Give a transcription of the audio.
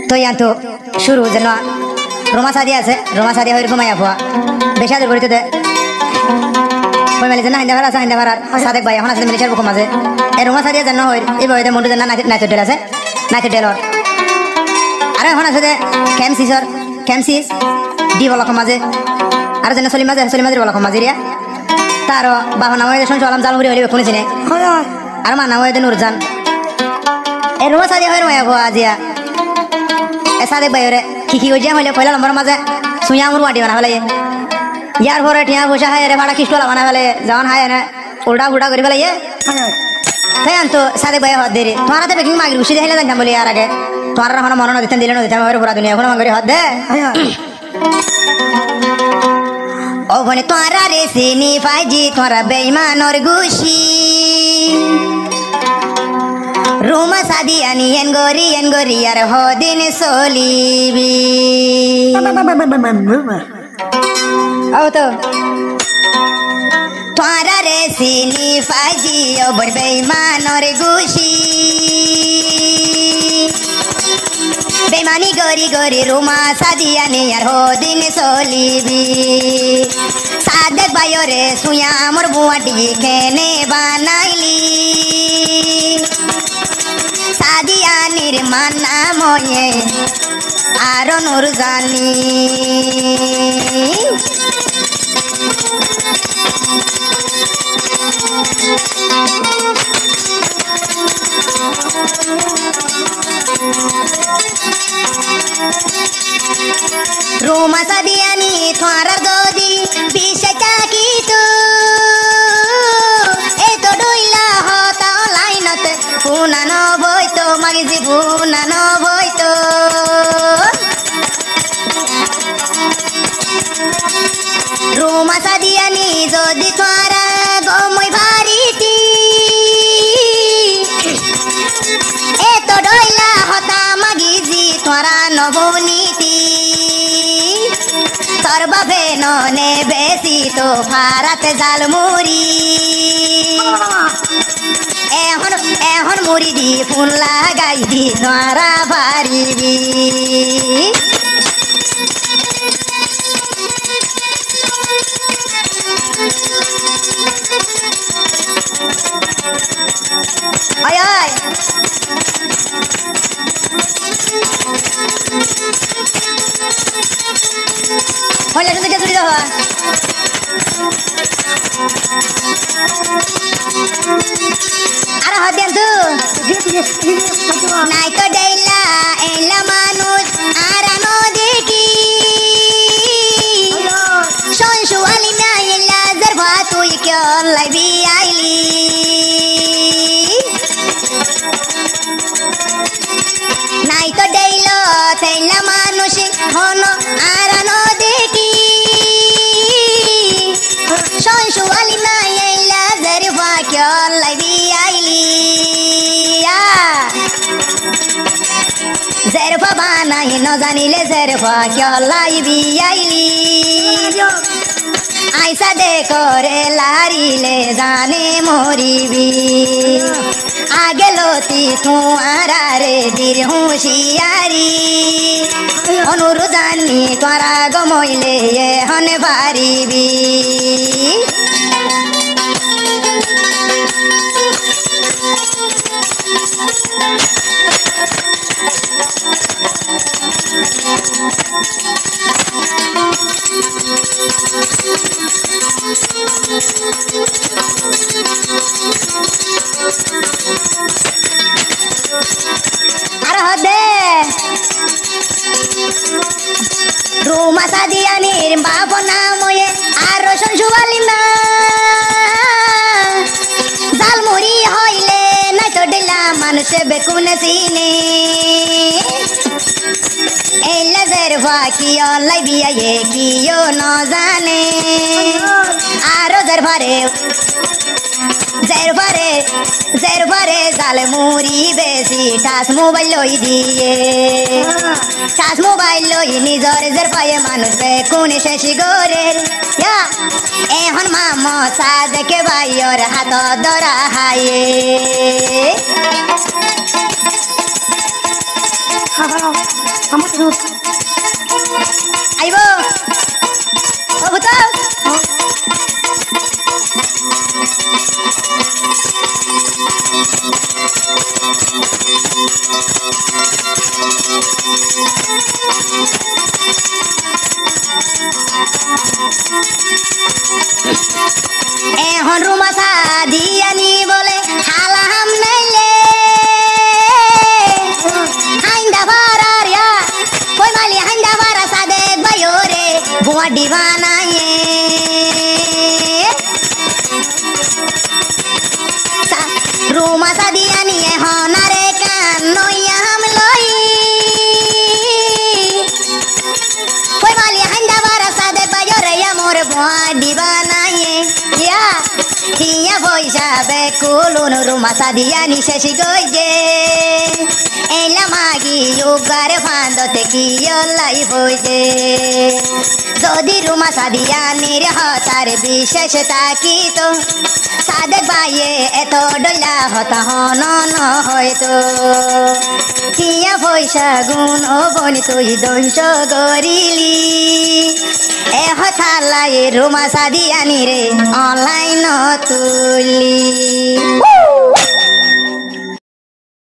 তো ইয়ান্তু শুরু যেন রোমা সাদিয়া আছে রোমা সাদিয়া হয়ে ঘুমাইয়া ফুয়া বেশাদের গড়িতে দে ওই মেলে না হিন্দা ভাড়া আছে হিন্দা ভাড়ার সাদেক ভাই এখন আছে মিলিশার বুকুম আছে এই রোমা সাদিয়া যেন হয় এই বইতে মন্টু যেন নাইতে ডেল আছে নাইতে ডেলর আর এখন আছে যে ক্যামসিস ডি বলক মাঝে আর যেন সলিমাজের বলক মাঝে রিয়া তার বাবা নাম হয়ে শুনছো আলাম জালমুড়ি হইলে শুনেছি নে আর মা নাম হয়ে নুরজান এই রোমা সাদিয়া হয়ে রোয়া ফুয়া আজিয়া সাদেক ভাই রে কি হইয়া হইলে পয়লা নম্বর মাঝে সুইয়া মুর মাটি বানা ফেলে ইয়ার পরে টিয়া পয়সা হায় রে ভাড়া কিস্টলা বানা ফেলে যখন হায় না উল্টা ফুটা করে ফেলে তাই আনতো সাদেক ভাই হদ দে রে তোমার হাতে বেকিং মাগি উসি দেখাইলে জানতাম বলি আর আগে তোমার এখন মনে দিতেন দিলে দিতাম পুরা দুনিয়া এখন মাগরি হদ দে ও বনে তোরা রে সিনি ফাইজি তোরা বেঈমানর গুশি রোমা সাদিয়ানি এনগরি আর হদিন সলিবি ও তো তোরা রে সিনি ফাইজি ও বর বেঈমানর গুশি বেমানি গরি রোমা সাদিয়ানি আর হদিন সলিবি সাদেক ভাইও রে সুয়া মোর বুয়াটি কেনে বানাইলি সাদিয়ানির মানা ময়ে আর নুর জানি রোমা সাদিয়ানি তোমার দদি বিষে চাকি তো এই তো ডইলা হতা লাইনতে পুনানো বইতো মাগিজি পুনানো বইতো রোমা সাদিয়ানি যদি তোমারা গমই ভারিতি এই তো ডইলা হতা মাগিজি তোমারা নবনীতি সর্বভে ননে বেশি তো ভারতে জাল মুড়ি এখন মুড়ি দি ফুল লাগাই দি তোরা পারিবি আয় আয় হলে শুধু কে চুরি দেওয়া আর হদেন তু নাই তো ডেইলা এলা মানুষ আর আনো দেখি সনসুয়ালি না এলা জরবা তুই কেন লাইবি আইলি নাই তো ডেইলো তেলা মানুষ হন আর আনো দেখি সনসুয়ালি না এলা জরবা কেন লাইবি আইলি জেরফা বানাই ন জানিলে জেরফা কেন লাইবি আইলি আইসা দে করে লারিলে জানে মরিবি আগে লতি তোমারা রে দির হুঁশিয়ারি অনুর জানি তোরা গমইলে এখন পারিবি আর হদে রোমা সাদিয়ানির বাপ নাময়ে আর সনসুয়ালি না জালমুড়ি হইলে নাই তো ডিলা মানুষে বেকুনে সিনে এলা জেরফা কিয় লাইবি আয়ে কিয় ন জানে আরো জেরফারে জাল মুড়ি বেশি টাস মোবাইল লই দিয়ে টাস মোবাইল লই নিজর জেরফায়ে মানুষ বেকুনে শেষি গরে এখন মামা সাদেকে ভাইয়র হাত ধরা হায়ে আমার তো আইব ও ভূত এখন রুমা সাদিয়ানি বলে হালাম নাইলে হাইন্দা ভারারিয়া কই মালি হাইন্দা ভারা সাদে বায়োরে বুয়া দিবানায়ে রুমা সাদিয়ানি এখন আরে কান নইয়াম লই কই মালি হাইন্দা ভারা সাদে বায়োরে মোর বুয়া দিবানায়ে ইয়া Tia boija be kulunu ruma sadiani sheshi goije Ela magi yugare fando te kiyo lai boije Jodi ruma sadiani re hotare bisheshta ki to Sadek baye eto doila hota hono no hoito Tia boija gun o boni tui donsho gorili E hotala e ruma sadiani re online তুলি